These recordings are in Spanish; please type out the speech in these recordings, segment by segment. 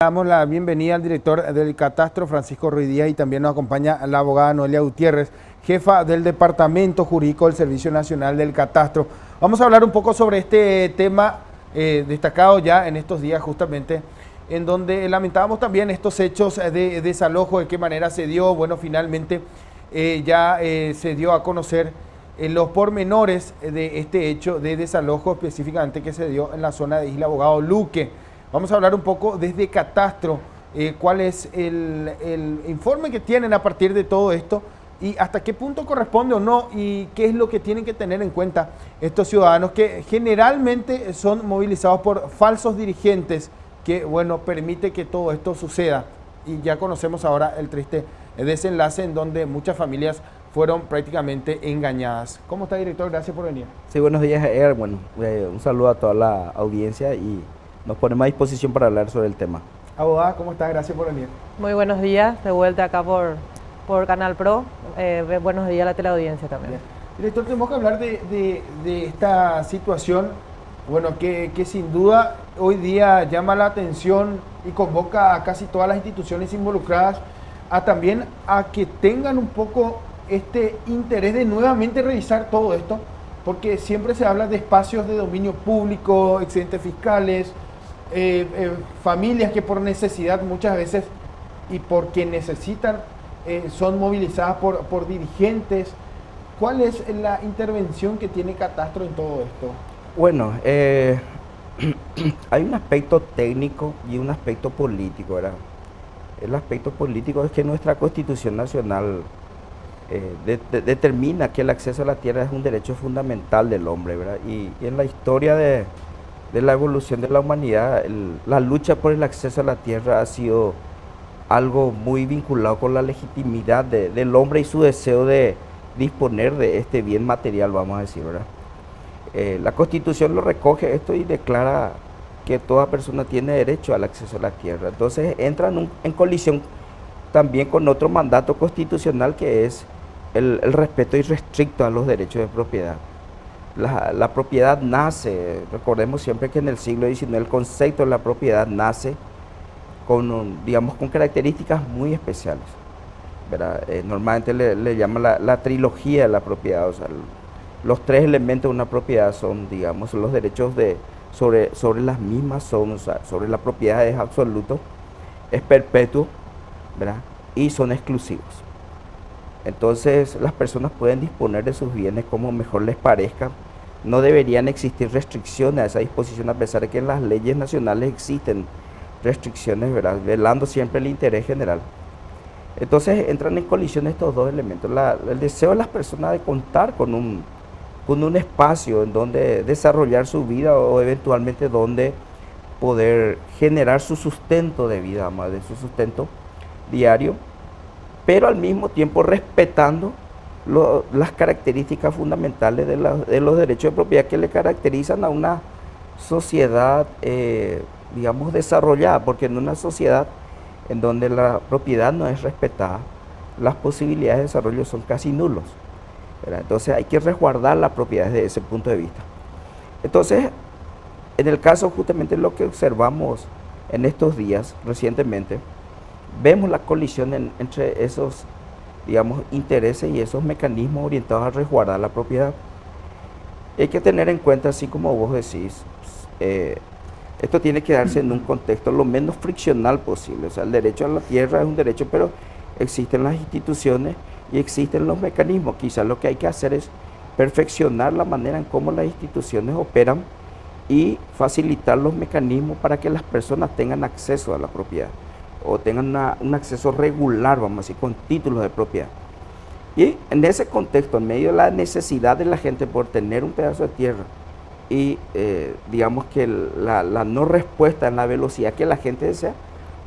Damos la bienvenida al director del Catastro, Francisco Ruiz Díaz, y también nos acompaña la abogada Noelia Gutiérrez, jefa del Departamento Jurídico del Servicio Nacional del Catastro. Vamos a hablar un poco sobre este tema destacado ya en estos días, justamente, en donde lamentábamos también estos hechos de desalojo, de qué manera se dio. Bueno, finalmente ya se dio a conocer los pormenores de este hecho de desalojo, específicamente que se dio en la zona de Isla Abogado Luque. Vamos a hablar un poco desde Catastro, cuál es el informe que tienen a partir de todo esto y hasta qué punto corresponde o no, y qué es lo que tienen que tener en cuenta estos ciudadanos que generalmente son movilizados por falsos dirigentes que, bueno, permite que todo esto suceda. Y ya conocemos ahora el triste desenlace en donde muchas familias fueron prácticamente engañadas. ¿Cómo está, director? Gracias por venir. Sí, buenos días, Edgar. Bueno, un saludo a toda la audiencia y nos ponemos a disposición para hablar sobre el tema. Abogada, ¿cómo está? Gracias por venir. Muy buenos días, de vuelta acá por Canal Pro. Buenos días a la teleaudiencia también. Bien. Director, tenemos que hablar de esta situación, bueno, que sin duda hoy día llama la atención y convoca a casi todas las instituciones involucradas también a que tengan un poco este interés de nuevamente revisar todo esto, porque siempre se habla de espacios de dominio público, excedentes fiscales, familias que por necesidad muchas veces y porque necesitan son movilizadas por dirigentes. ¿Cuál es la intervención que tiene Catastro en todo esto? Bueno, hay un aspecto técnico y un aspecto político, ¿verdad? El aspecto político es que nuestra Constitución Nacional determina que el acceso a la tierra es un derecho fundamental del hombre, ¿verdad? Y en la historia de la evolución de la humanidad, la lucha por el acceso a la tierra ha sido algo muy vinculado con la legitimidad del hombre y su deseo de disponer de este bien material, vamos a decir, ¿verdad? La Constitución lo recoge esto y declara que toda persona tiene derecho al acceso a la tierra. Entonces entra en colisión también con otro mandato constitucional, que es el respeto irrestricto a los derechos de propiedad. La propiedad nace, recordemos siempre que en el siglo XIX el concepto de la propiedad nace digamos, con características muy especiales, ¿verdad? Normalmente le llaman la trilogía de la propiedad. O sea, los tres elementos de una propiedad son, digamos, los derechos sobre las mismas, o sea, sobre la propiedad es absoluto, es perpetuo, ¿verdad? Y son exclusivos. Entonces las personas pueden disponer de sus bienes como mejor les parezca. No deberían existir restricciones a esa disposición, a pesar de que en las leyes nacionales existen restricciones, ¿verdad? Velando siempre el interés general. Entonces entran en colisión estos dos elementos. El deseo de las personas de contar con un espacio en donde desarrollar su vida o eventualmente donde poder generar su sustento de vida, más de su sustento diario, pero al mismo tiempo respetando las características fundamentales de los derechos de propiedad que le caracterizan a una sociedad, digamos, desarrollada, porque en una sociedad en donde la propiedad no es respetada, las posibilidades de desarrollo son casi nulos, ¿verdad? Entonces hay que resguardar la propiedad desde ese punto de vista. Entonces, en el caso justamente lo que observamos en estos días, recientemente, vemos la colisión entre esos, digamos, intereses y esos mecanismos orientados a resguardar la propiedad. Hay que tener en cuenta, así como vos decís, esto tiene que darse en un contexto lo menos friccional posible. O sea, el derecho a la tierra es un derecho, pero existen las instituciones y existen los mecanismos. Quizás lo que hay que hacer es perfeccionar la manera en cómo las instituciones operan y facilitar los mecanismos para que las personas tengan acceso a la propiedad o tengan un acceso regular, vamos a decir, con títulos de propiedad. Y en ese contexto, en medio de la necesidad de la gente por tener un pedazo de tierra y digamos que la no respuesta en la velocidad que la gente desea,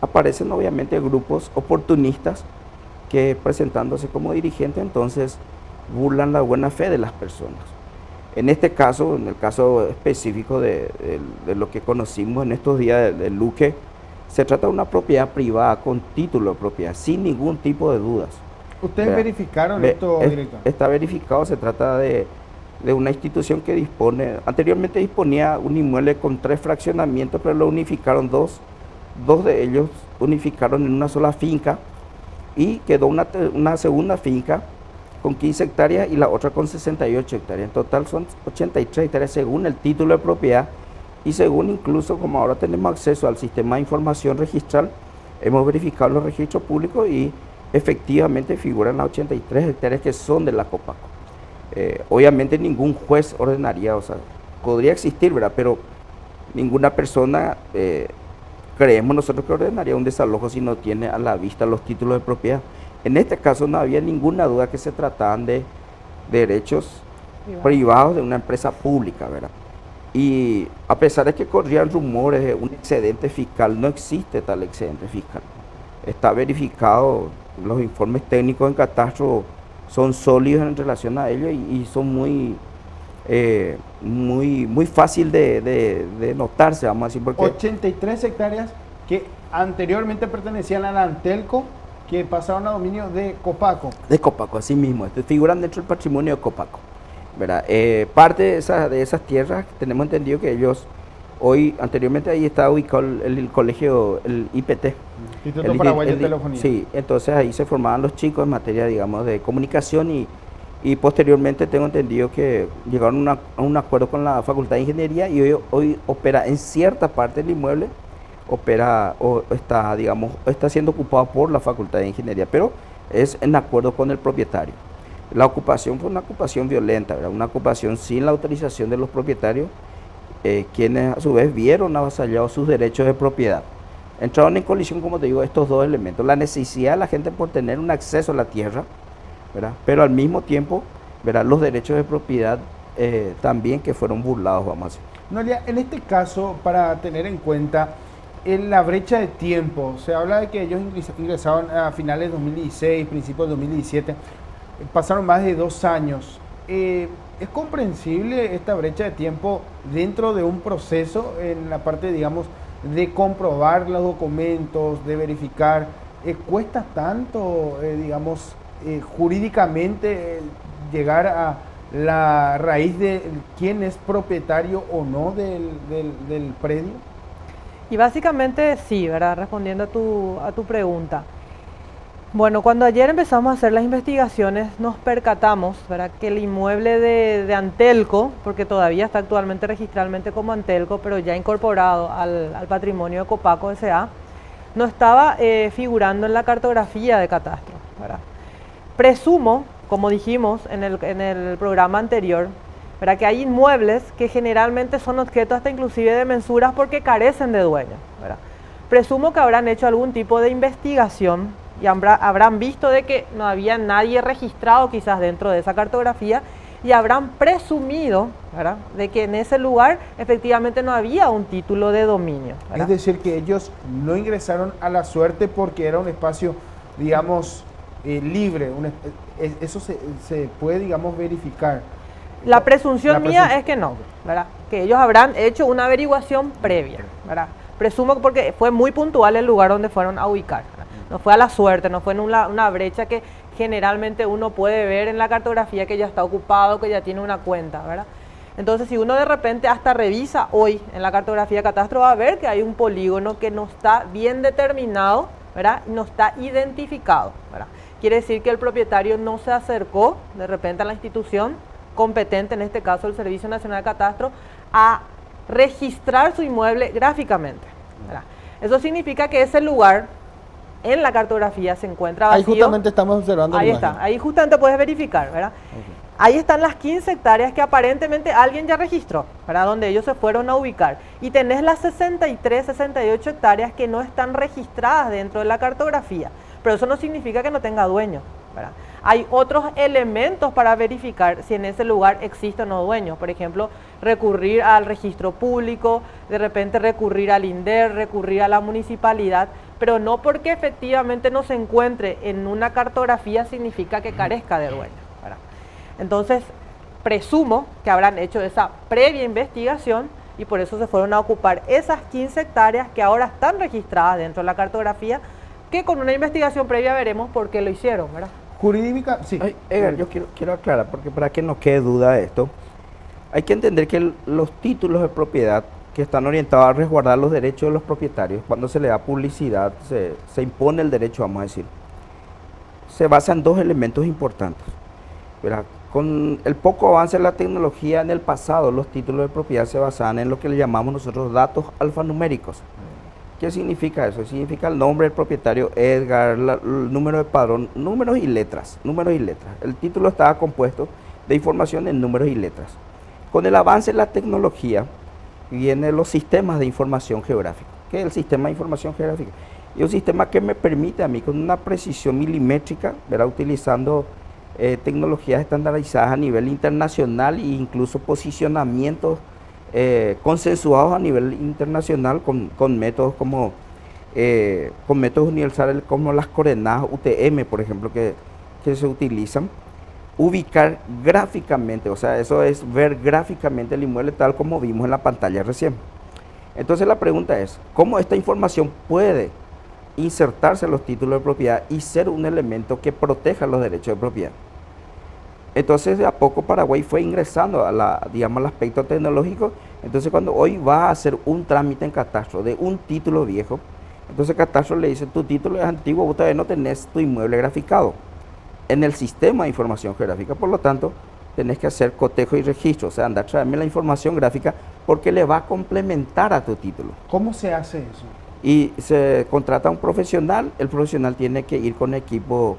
aparecen obviamente grupos oportunistas que, presentándose como dirigentes, entonces burlan la buena fe de las personas. En este caso, en el caso específico de lo que conocimos en estos días de Luque, se trata de una propiedad privada con título de propiedad, sin ningún tipo de dudas. ¿Ustedes verificaron esto, director? Está verificado. Se trata de una institución que anteriormente disponía un inmueble con 3 fraccionamientos, pero lo unificaron dos de ellos unificaron en una sola finca y quedó una segunda finca con 15 hectáreas y la otra con 68 hectáreas. En total son 83 hectáreas según el título de propiedad y según incluso como ahora tenemos acceso al sistema de información registral, hemos verificado los registros públicos y efectivamente figuran las 83 hectáreas que son de la Copaco. Obviamente ningún juez ordenaría, o sea, podría existir, ¿verdad? Pero ninguna persona, creemos nosotros que ordenaría un desalojo si no tiene a la vista los títulos de propiedad. En este caso no había ninguna duda que se trataban de derechos privados de una empresa pública, ¿verdad? Y a pesar de que corrían rumores de un excedente fiscal, no existe tal excedente fiscal. Está verificado, los informes técnicos en catastro son sólidos en relación a ello y son muy fácil de notarse, vamos a decir, porque 83 hectáreas que anteriormente pertenecían a la Antelco, que pasaron a dominio de Copaco. De Copaco, así mismo, figuran dentro del patrimonio de Copaco, ¿verdad? Parte de esas tierras, tenemos entendido que ellos, anteriormente ahí estaba ubicado el colegio, el IPT. Instituto Paraguayo de Telefonía. Sí, entonces ahí se formaban los chicos en materia, digamos, de comunicación y posteriormente tengo entendido que llegaron a un acuerdo con la Facultad de Ingeniería y hoy opera en cierta parte del inmueble, está siendo ocupado por la Facultad de Ingeniería, pero es en acuerdo con el propietario. La ocupación fue una ocupación violenta, ¿verdad? Una ocupación sin la autorización de los propietarios, quienes a su vez vieron avasallados sus derechos de propiedad. Entraron en colisión, como te digo, estos dos elementos: la necesidad de la gente por tener un acceso a la tierra, ¿verdad? Pero al mismo tiempo, ¿verdad?, los derechos de propiedad también que fueron burlados, vamos a decir. Noelia, en este caso, para tener en cuenta en la brecha de tiempo, se habla de que ellos ingresaron a finales de 2016, principios de 2017, pasaron más de 2 años. ¿Es comprensible esta brecha de tiempo dentro de un proceso en la parte, digamos, de comprobar los documentos, de verificar? ¿Cuesta tanto, digamos, jurídicamente llegar a la raíz de quién es propietario o no del predio? Y básicamente sí, ¿verdad? Respondiendo a tu pregunta. Bueno, cuando ayer empezamos a hacer las investigaciones, nos percatamos, ¿verdad?, que el inmueble de Antelco, porque todavía está actualmente registralmente como Antelco, pero ya incorporado al patrimonio de Copaco S.A., no estaba figurando en la cartografía de catastro, ¿verdad? Presumo, como dijimos en el programa anterior, ¿verdad?, que hay inmuebles que generalmente son objeto hasta inclusive de mensuras porque carecen de dueño, ¿verdad? Presumo que habrán hecho algún tipo de investigación y habrán visto de que no había nadie registrado quizás dentro de esa cartografía y habrán presumido, ¿verdad?, de que en ese lugar efectivamente no había un título de dominio, ¿verdad? Es decir, que ellos no ingresaron a la suerte porque era un espacio, digamos, libre. Eso se puede, digamos, verificar. La presunción mía es que no, ¿verdad?, que ellos habrán hecho una averiguación previa, ¿verdad? Presumo porque fue muy puntual el lugar donde fueron a ubicar, ¿verdad? No fue a la suerte, no fue en una brecha que generalmente uno puede ver en la cartografía que ya está ocupado, que ya tiene una cuenta, ¿verdad? Entonces, si uno de repente hasta revisa hoy en la cartografía de catastro, va a ver que hay un polígono que no está bien determinado, ¿verdad?, no está identificado, ¿verdad? Quiere decir que el propietario no se acercó de repente a la institución competente, en este caso el Servicio Nacional de Catastro, a registrar su inmueble gráficamente, ¿verdad? Eso significa que ese lugar en la cartografía se encuentra vacío. Ahí justamente estamos observando. Ahí está, ahí justamente puedes verificar, ¿verdad? Okay. Ahí están las 15 hectáreas que aparentemente alguien ya registró, ¿verdad?, donde ellos se fueron a ubicar. Y tenés las 63, 68 hectáreas que no están registradas dentro de la cartografía. Pero eso no significa que no tenga dueño, ¿verdad? Hay otros elementos para verificar si en ese lugar existe o no dueño. Por ejemplo, recurrir al registro público, de repente recurrir al INDER, recurrir a la municipalidad, pero no porque efectivamente no se encuentre en una cartografía significa que carezca de dueño, ¿verdad? Entonces, presumo que habrán hecho esa previa investigación y por eso se fueron a ocupar esas 15 hectáreas que ahora están registradas dentro de la cartografía, que con una investigación previa veremos por qué lo hicieron, ¿verdad? Jurídica, sí. Edgar, yo quiero aclarar, porque para que no quede duda de esto, hay que entender que los títulos de propiedad que están orientados a resguardar los derechos de los propietarios. Cuando se le da publicidad, se impone el derecho, vamos a decir. Se basa en dos elementos importantes. ¿Verdad? Con el poco avance de la tecnología en el pasado, los títulos de propiedad se basaban en lo que le llamamos nosotros datos alfanuméricos. ¿Qué significa eso? Significa el nombre del propietario Edgar, el número de padrón, números y letras. El título estaba compuesto de información en números y letras. Con el avance de la tecnología vienen los sistemas de información geográfica. ¿Qué es el sistema de información geográfica? Es un sistema que me permite a mí con una precisión milimétrica, ¿verdad? Utilizando tecnologías estandarizadas a nivel internacional e incluso posicionamientos consensuados a nivel internacional con métodos como con métodos universales como las coordenadas UTM, por ejemplo, que se utilizan. Ubicar gráficamente, o sea, eso es ver gráficamente el inmueble tal como vimos en la pantalla recién. Entonces la pregunta es, ¿cómo esta información puede insertarse en los títulos de propiedad y ser un elemento que proteja los derechos de propiedad? Entonces de a poco Paraguay fue ingresando digamos, al aspecto tecnológico. Entonces cuando hoy va a hacer un trámite en catastro de un título viejo, entonces catastro le dice, tu título es antiguo, vos todavía no tenés tu inmueble graficado en el sistema de información geográfica, por lo tanto tenés que hacer cotejo y registro, o sea, andar a traerme la información gráfica porque le va a complementar a tu título. ¿Cómo se hace eso? Y se contrata a un profesional, el profesional tiene que ir con equipo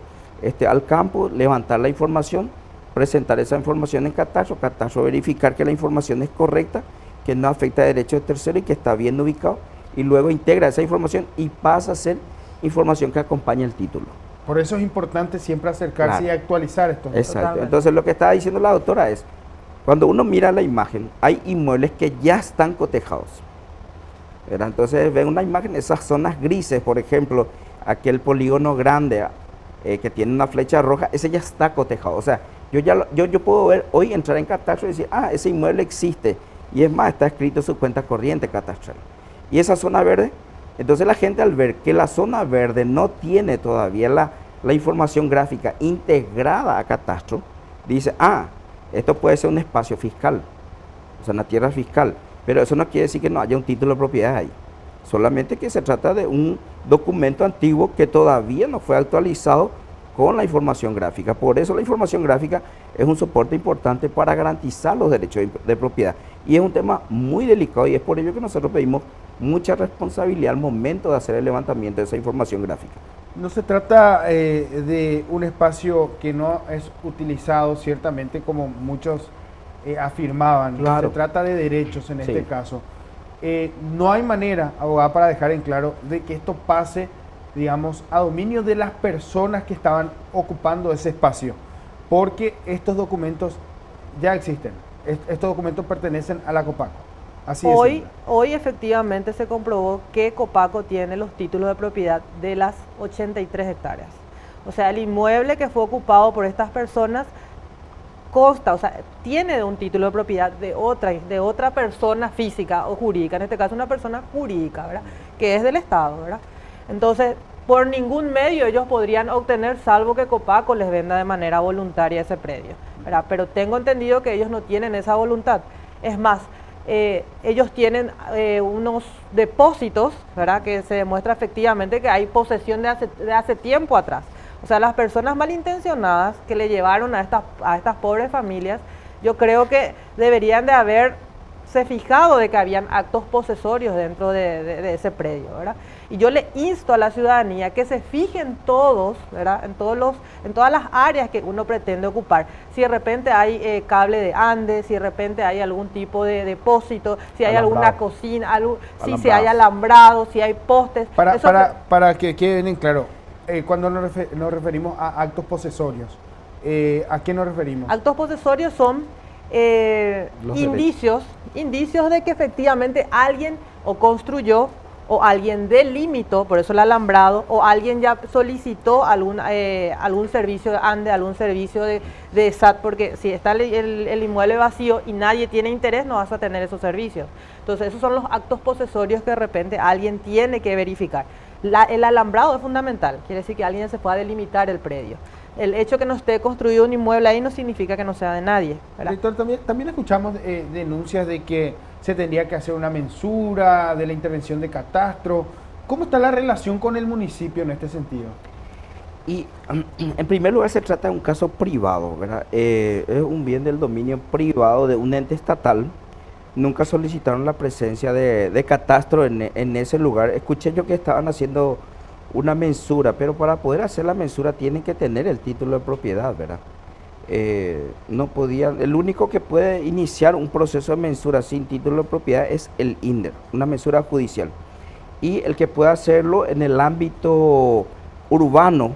al campo, levantar la información, presentar esa información en catastro verificar que la información es correcta, que no afecta a derechos de tercero y que está bien ubicado, y luego integra esa información y pasa a ser información que acompaña el título. Por eso es importante siempre acercarse y actualizar esto. Exacto. Totalmente. Entonces lo que estaba diciendo la doctora es, cuando uno mira la imagen, hay inmuebles que ya están cotejados. ¿Verdad? Entonces ven una imagen, esas zonas grises, por ejemplo, aquel polígono grande que tiene una flecha roja, ese ya está cotejado. O sea, yo puedo ver hoy, entrar en catastro y decir, ese inmueble existe. Y es más, está escrito en su cuenta corriente catastral. Y esa zona verde, entonces la gente al ver que la zona verde no tiene todavía la información gráfica integrada a catastro, dice, esto puede ser un espacio fiscal, o sea, una tierra fiscal, pero eso no quiere decir que no haya un título de propiedad ahí, solamente que se trata de un documento antiguo que todavía no fue actualizado con la información gráfica. Por eso la información gráfica es un soporte importante para garantizar los derechos de propiedad. Y es un tema muy delicado y es por ello que nosotros pedimos mucha responsabilidad al momento de hacer el levantamiento de esa información gráfica. No se trata de un espacio que no es utilizado ciertamente como muchos afirmaban. Claro. Se trata de derechos en este caso. No hay manera, abogada, para dejar en claro de que esto pase, digamos, a dominio de las personas que estaban ocupando ese espacio, porque estos documentos ya existen. Estos documentos pertenecen a la Copaco. Así es. Hoy efectivamente se comprobó que Copaco tiene los títulos de propiedad de las 83 hectáreas. O sea, el inmueble que fue ocupado por estas personas consta, o sea, tiene un título de propiedad de otra persona física o jurídica, en este caso una persona jurídica, ¿verdad? Que es del Estado, ¿verdad? Entonces, por ningún medio ellos podrían obtener, salvo que Copaco les venda de manera voluntaria ese predio, ¿verdad? Pero tengo entendido que ellos no tienen esa voluntad. Es más, ellos tienen unos depósitos, ¿verdad? Que se demuestra efectivamente que hay posesión de hace tiempo atrás. O sea, las personas malintencionadas que le llevaron a estas pobres familias, yo creo que deberían de haberse fijado de que habían actos posesorios dentro de ese predio, ¿verdad? Y yo le insto a la ciudadanía que se fijen todos, ¿verdad? En todas las áreas que uno pretende ocupar. Si de repente hay cable de Andes, si de repente hay algún tipo de depósito, si hay alguna cocina, si hay alambrado, si hay postes. Para que quede bien claro, cuando nos referimos a actos posesorios, ¿a qué nos referimos? Actos posesorios son indicios de que efectivamente alguien o construyó o alguien delimitó, por eso el alambrado, o alguien ya solicitó algún servicio de ANDE, algún servicio de SAT, porque si está el inmueble vacío y nadie tiene interés, no vas a tener esos servicios. Entonces esos son los actos posesorios que de repente alguien tiene que verificar. El alambrado es fundamental, quiere decir que alguien se pueda delimitar el predio. El hecho que no esté construido un inmueble ahí no significa que no sea de nadie, ¿verdad? Director, también escuchamos denuncias de que ¿Se tendría que hacer una mensura de la intervención de catastro? ¿Cómo está la relación con el municipio en este sentido? Y en primer lugar se trata de un caso privado, ¿verdad? Es un bien del dominio privado de un ente estatal. Nunca solicitaron la presencia de catastro en ese lugar. Escuché yo que estaban haciendo una mensura, pero para poder hacer la mensura tienen que tener el título de propiedad, ¿verdad? No podían, el único que puede iniciar un proceso de mensura sin título de propiedad es el INDER, una mensura judicial. Y el que puede hacerlo en el ámbito urbano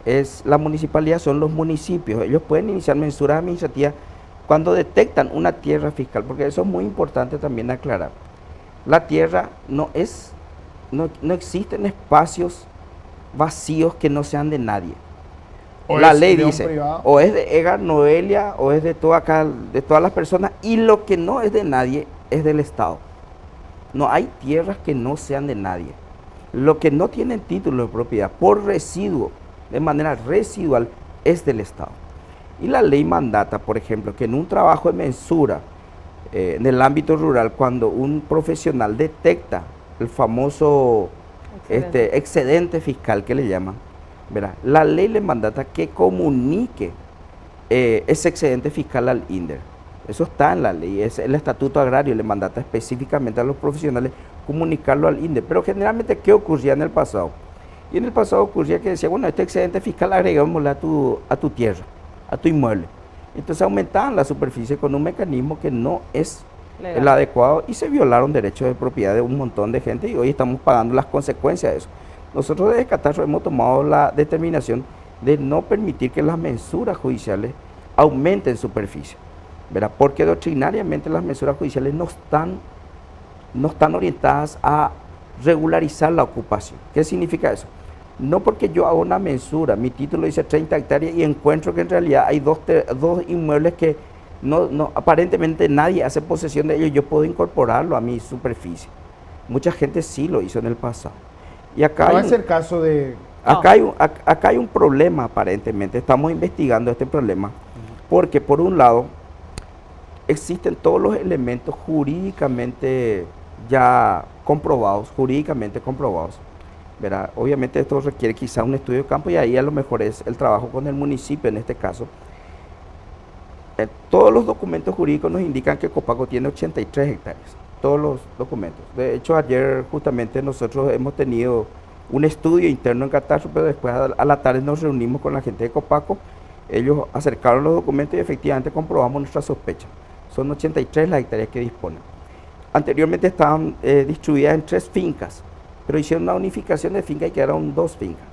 es la municipalidad, son los municipios. Ellos pueden iniciar mensuras administrativas cuando detectan una tierra fiscal, porque eso es muy importante también aclarar. La tierra no existen espacios vacíos que no sean de nadie. La ley dice, o es de Edgar, Noelia, o es de todas las personas, y lo que no es de nadie es del Estado. No hay tierras que no sean de nadie. Lo que no tienen título de propiedad por residuo, de manera residual, es del Estado. Y la ley mandata, por ejemplo, que en un trabajo de mensura en el ámbito rural, cuando un profesional detecta el famoso excedente fiscal que le llaman, ¿verdad? La ley le mandata que comunique ese excedente fiscal al INDER. Eso está en la ley, es el estatuto agrario, le mandata específicamente a los profesionales comunicarlo al INDER. Pero generalmente, ¿qué ocurría en el pasado? Y en el pasado ocurría que decía, bueno, este excedente fiscal agregámosle a tu tierra, a tu inmueble. Entonces aumentaban la superficie con un mecanismo que no es el adecuado y se violaron derechos de propiedad de un montón de gente y hoy estamos pagando las consecuencias de eso. Nosotros desde Catastro hemos tomado la determinación de no permitir que las mensuras judiciales aumenten superficie, ¿verdad? Porque doctrinariamente las mensuras judiciales no están orientadas a regularizar la ocupación. ¿Qué significa eso? No porque yo hago una mensura, mi título dice 30 hectáreas y encuentro que en realidad hay dos inmuebles que aparentemente nadie hace posesión de ellos, yo puedo incorporarlo a mi superficie. Mucha gente sí lo hizo en el pasado. Y acá no es el caso de... Acá hay un problema aparentemente, estamos investigando este problema, porque por un lado existen todos los elementos jurídicamente ya comprobados, ¿verdad? Obviamente esto requiere quizá un estudio de campo y ahí a lo mejor es el trabajo con el municipio en este caso. Todos los documentos jurídicos nos indican que Copaco tiene 83 hectáreas, todos los documentos. De hecho, ayer justamente nosotros hemos tenido un estudio interno en Catastro, pero después a la tarde nos reunimos con la gente de Copaco, ellos acercaron los documentos y efectivamente comprobamos nuestra sospecha. Son 83 las hectáreas que disponen. Anteriormente estaban distribuidas en 3 fincas, pero hicieron una unificación de fincas y quedaron 2 fincas.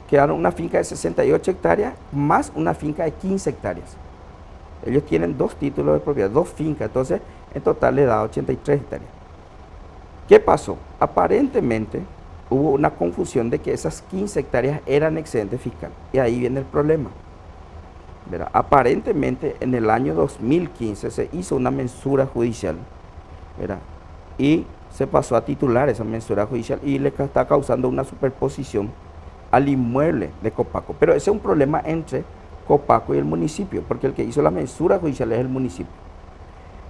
Quedaron una finca de 68 hectáreas más una finca de 15 hectáreas. Ellos tienen 2 títulos de propiedad, 2 fincas, entonces en total le da 83 hectáreas. ¿Qué pasó? Aparentemente hubo una confusión de que esas 15 hectáreas eran excedente fiscal y ahí viene el problema. ¿Verdad? Aparentemente en el año 2015 se hizo una mensura judicial, ¿verdad? Y se pasó a titular esa mensura judicial y le está causando una superposición al inmueble de Copaco. Pero ese es un problema entre Copaco y el municipio, porque el que hizo la mensura judicial es el municipio.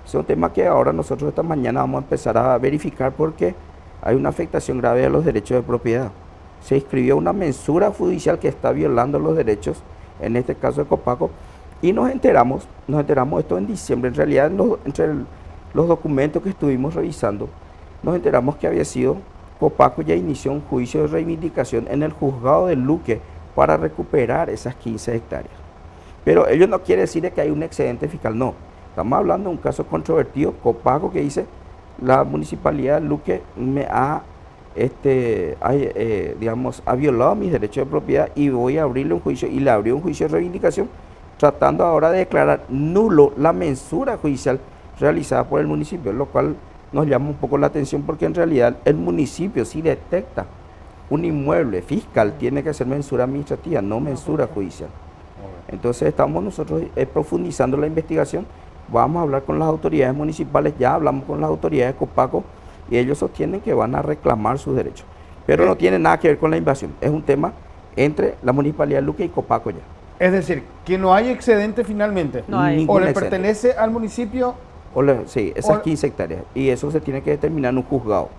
Es un tema que ahora nosotros esta mañana vamos a empezar a verificar porque hay una afectación grave a los derechos de propiedad. Se inscribió una mensura judicial que está violando los derechos, en este caso de Copaco, y nos enteramos esto en diciembre. En realidad, entre los documentos que estuvimos revisando, nos enteramos que había sido Copaco ya inició un juicio de reivindicación en el juzgado de Luque para recuperar esas 15 hectáreas. Pero ello no quiere decir que hay un excedente fiscal, no. Estamos hablando de un caso controvertido, Copaco, que dice la municipalidad de Luque me ha violado mis derechos de propiedad y voy a abrirle un juicio, y le abrió un juicio de reivindicación, tratando ahora de declarar nulo la mensura judicial realizada por el municipio, lo cual nos llama un poco la atención porque en realidad el municipio si detecta un inmueble fiscal tiene que hacer mensura administrativa, no mensura judicial. Entonces estamos nosotros profundizando la investigación, vamos a hablar con las autoridades municipales, ya hablamos con las autoridades de Copaco y ellos sostienen que van a reclamar sus derechos. Pero no tiene nada que ver con la invasión, es un tema entre la Municipalidad de Luque y Copaco ya. Es decir, que no hay excedente finalmente, no hay. o le pertenece al municipio Sí, esas O- 15 hectáreas. Y eso se tiene que determinar en un juzgado.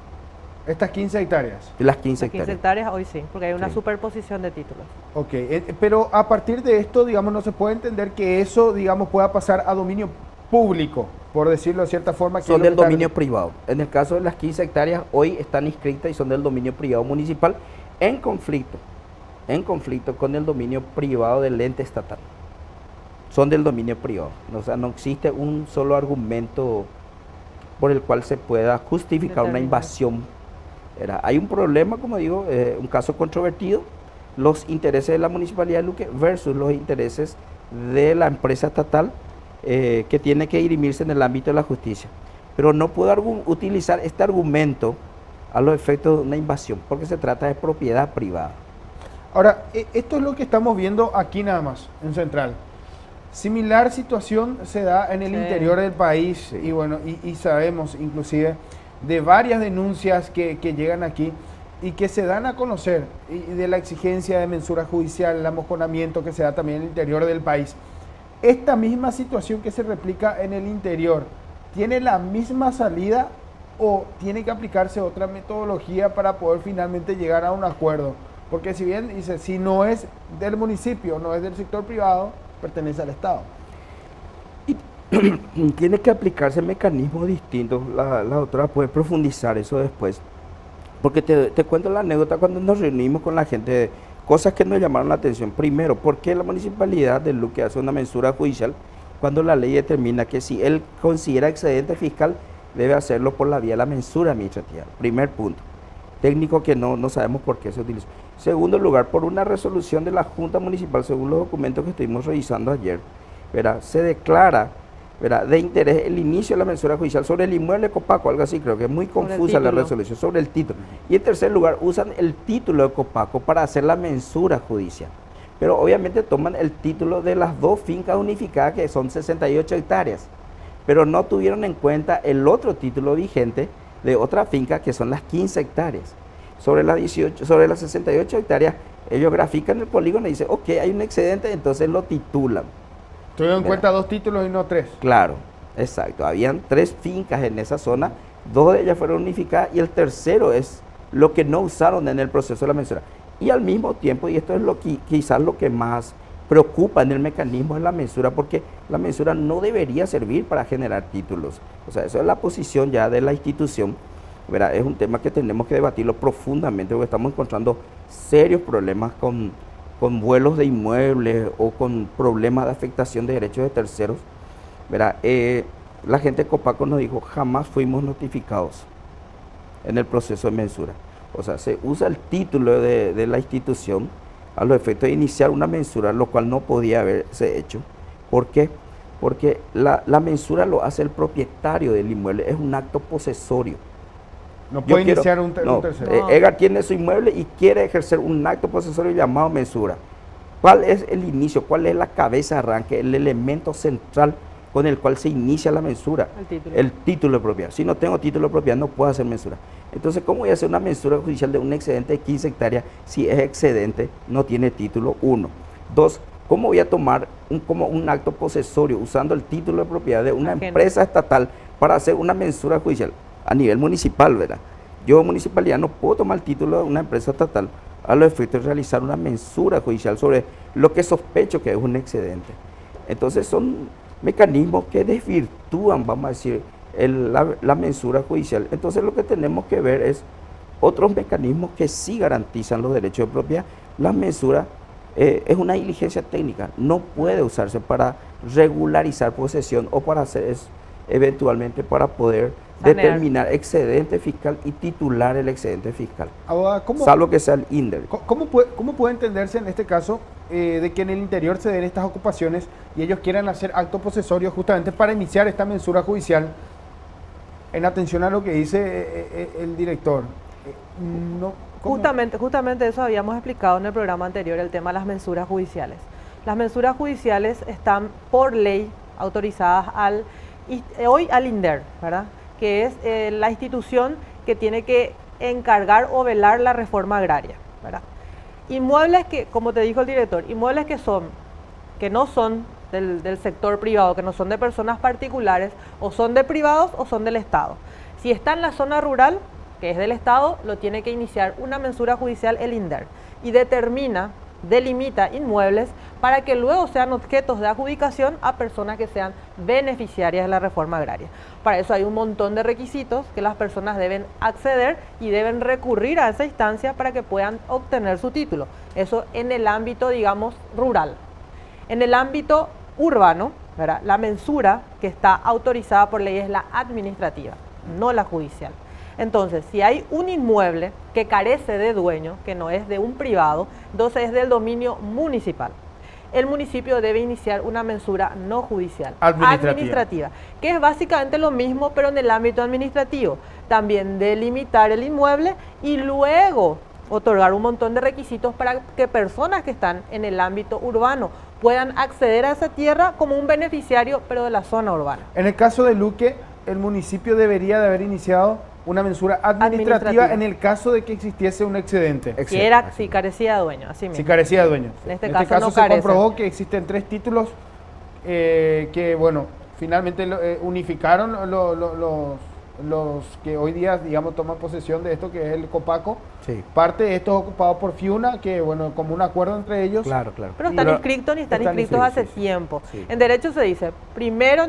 Estas 15 hectáreas. De las 15 Las 15 hectáreas. hectáreas hoy sí, porque hay una Sí. superposición de títulos. Ok, pero a partir de esto, digamos, no se puede entender que eso, digamos, pueda pasar a dominio público, por decirlo de cierta forma. Que Son es lo del que está- dominio privado. En el caso de las 15 hectáreas, hoy están inscritas y son del dominio privado municipal en conflicto con el dominio privado del ente estatal. Son del dominio privado. O sea, no existe un solo argumento por el cual se pueda justificar una Determinar. invasión. Hay un problema, como digo, un caso controvertido, los intereses de la Municipalidad de Luque versus los intereses de la empresa estatal que tiene que dirimirse en el ámbito de la justicia. Pero no puedo utilizar este argumento a los efectos de una invasión, porque se trata de propiedad privada. Ahora, esto es lo que estamos viendo aquí nada más, en Central. Similar situación se da en el Sí. interior del país Sí. y bueno, y sabemos inclusive de varias denuncias que llegan aquí y que se dan a conocer y de la exigencia de mensura judicial, el amojonamiento que se da también en el interior del país. Esta misma situación que se replica en el interior, ¿tiene la misma salida o tiene que aplicarse otra metodología para poder finalmente llegar a un acuerdo? Porque si bien dice, si no es del municipio, no es del sector privado, pertenece al Estado. Tiene que aplicarse mecanismos distintos. La doctora puede profundizar eso después. Porque te cuento la anécdota cuando nos reunimos con la gente, cosas que nos llamaron la atención. Primero, ¿por qué la municipalidad de Luque hace una mensura judicial cuando la ley determina que si él considera excedente fiscal, debe hacerlo por la vía de la mensura administrativa? Primer punto. Técnico que no sabemos por qué se utilizó. Segundo lugar, por una resolución de la Junta Municipal, según los documentos que estuvimos revisando ayer, ¿verdad? Se declara, ¿verdad?, de interés el inicio de la mensura judicial sobre el inmueble Copaco, algo así, creo que es muy Sobre el confusa la título. resolución, sobre el título. Y en tercer lugar, usan el título de Copaco para hacer la mensura judicial. Pero obviamente toman el título de las dos fincas unificadas, que son 68 hectáreas, pero no tuvieron en cuenta el otro título vigente de otra finca, que son las 15 hectáreas. Sobre las 68 hectáreas, ellos grafican el polígono y dicen, ok, hay un excedente, entonces lo titulan. Tuvieron en Mira. cuenta 2 títulos y no 3. Claro, exacto. Habían 3 fincas en esa zona, 2 de ellas fueron unificadas y el tercero es lo que no usaron en el proceso de la mensura. Y al mismo tiempo, y esto es quizás lo que más preocupa en el mecanismo de la mensura, porque la mensura no debería servir para generar títulos. O sea, eso es la posición ya de la institución, ¿verdad? Es un tema que tenemos que debatirlo profundamente, porque estamos encontrando serios problemas con vuelos de inmuebles o con problemas de afectación de derechos de terceros, ¿verdad? La gente de Copaco nos dijo, jamás fuimos notificados en el proceso de mensura. O sea, se usa el título de la institución a los efectos de iniciar una mensura, lo cual no podía haberse hecho. ¿Por qué? Porque la mensura lo hace el propietario del inmueble, es un acto posesorio. No puede Yo iniciar no, un tercero. No. Edgar tiene su inmueble y quiere ejercer un acto posesorio llamado mensura. ¿Cuál es el inicio? ¿Cuál es la cabeza de arranque? El elemento central con el cual se inicia la mensura. El título. El título de propiedad. Si no tengo título de propiedad, no puedo hacer mensura. Entonces, ¿cómo voy a hacer una mensura judicial de un excedente de 15 hectáreas si es excedente, no tiene título? 1. 2. ¿Cómo voy a tomar como un acto posesorio usando el título de propiedad de una Ajeno. empresa estatal para hacer una mensura judicial a nivel municipal, ¿verdad? Yo, municipalidad, no puedo tomar el título de una empresa estatal a los efectos de realizar una mensura judicial sobre lo que sospecho que es un excedente. Entonces, son mecanismos que desvirtúan, vamos a decir, la mensura judicial. Entonces, lo que tenemos que ver es otros mecanismos que sí garantizan los derechos de propiedad. La mensura es una diligencia técnica, no puede usarse para regularizar posesión o para hacer eventualmente para poder Sanear. determinar excedente fiscal y titular el excedente fiscal, Abogada, ¿cómo, salvo que sea el INDER. cómo puede entenderse en este caso de que en el interior se den estas ocupaciones y ellos quieran hacer acto posesorio justamente para iniciar esta mensura judicial en atención a lo que dice el director? No, ¿cómo? Justamente eso habíamos explicado en el programa anterior, el tema de las mensuras judiciales. Las mensuras judiciales están por ley autorizadas hoy al INDER, ¿verdad?, que es la institución que tiene que encargar o velar la reforma agraria, ¿verdad? Inmuebles que, como te dijo el director, inmuebles que no son del sector privado, que no son de personas particulares, o son de privados o son del Estado. Si está en la zona rural, que es del Estado, lo tiene que iniciar una mensura judicial el INDER y delimita inmuebles para que luego sean objetos de adjudicación a personas que sean beneficiarias de la reforma agraria. Para eso hay un montón de requisitos que las personas deben acceder y deben recurrir a esa instancia para que puedan obtener su título. Eso en el ámbito, digamos, rural. En el ámbito urbano, ¿verdad?, la mensura que está autorizada por ley es la administrativa, no la judicial. Entonces, si hay un inmueble que carece de dueño, que no es de un privado, entonces es del dominio municipal. El municipio debe iniciar una mensura no judicial, administrativa, que es básicamente lo mismo, pero en el ámbito administrativo. También delimitar el inmueble y luego otorgar un montón de requisitos para que personas que están en el ámbito urbano puedan acceder a esa tierra como un beneficiario, pero de la zona urbana. En el caso de Luque, el municipio debería de haber iniciado una mensura administrativa en el caso de que existiese un excedente. Si carecía de dueño, así mismo. Si carecía de dueño. En este caso no se carece. comprobó que existen 3 títulos que, bueno, finalmente unificaron los que hoy día, digamos, toman posesión de esto, que es el Copaco. Sí. Parte de esto es ocupado por Fiuna, que, bueno, como un acuerdo entre ellos. Claro. Pero están inscritos ni están inscritos hace tiempo. Sí. En derecho se dice, primero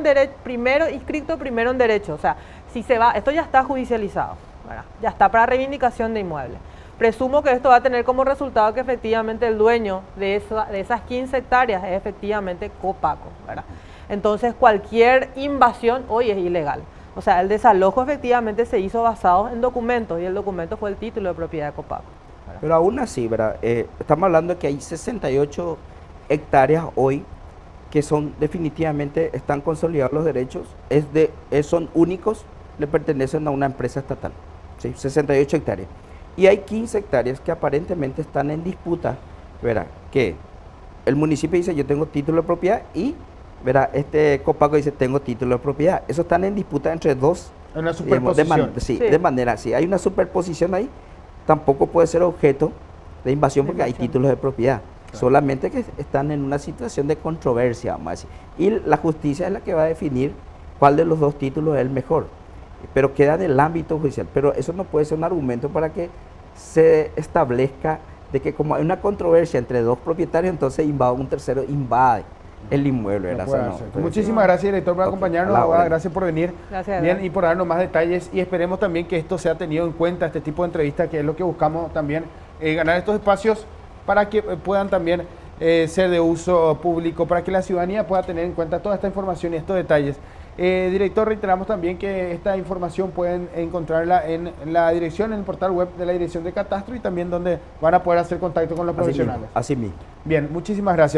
inscrito, primero en derecho. O sea, si se va, esto ya está judicializado, ¿verdad? Ya está para reivindicación de inmuebles. Presumo que esto va a tener como resultado que efectivamente el dueño de esas 15 hectáreas es efectivamente Copaco, ¿verdad? Entonces cualquier invasión hoy es ilegal. O sea, el desalojo efectivamente se hizo basado en documentos y el documento fue el título de propiedad de Copaco, ¿verdad? Pero aún así, ¿verdad? Estamos hablando de que hay 68 hectáreas hoy que son definitivamente, están consolidados los derechos, son únicos, le pertenecen a una empresa estatal, ¿sí? 68 hectáreas. Y hay 15 hectáreas que aparentemente están en disputa, ¿verdad? Que el municipio dice yo tengo título de propiedad y, ¿verdad?, este Copaco dice tengo título de propiedad. Eso están en disputa entre dos. Una superposición. De manera así. Hay una superposición ahí, tampoco puede ser objeto de invasión porque hay títulos de propiedad. Claro. Solamente que están en una situación de controversia, vamos a decir. Y la justicia es la que va a definir cuál de los dos títulos es el mejor. Pero queda en el ámbito judicial. Pero eso no puede ser un argumento para que se establezca de que como hay una controversia entre dos propietarios, entonces un tercero invade el inmueble. Muchísimas gracias, director, por acompañarnos. Gracias por venir. Gracias. Bien, y por darnos más detalles. Y esperemos también que esto sea tenido en cuenta, este tipo de entrevistas, que es lo que buscamos también, ganar estos espacios para que puedan también ser de uso público, para que la ciudadanía pueda tener en cuenta toda esta información y estos detalles. Director, reiteramos también que esta información pueden encontrarla en la dirección, en el portal web de la Dirección de Catastro y también donde van a poder hacer contacto con los profesionales. Así mismo. Bien, muchísimas gracias.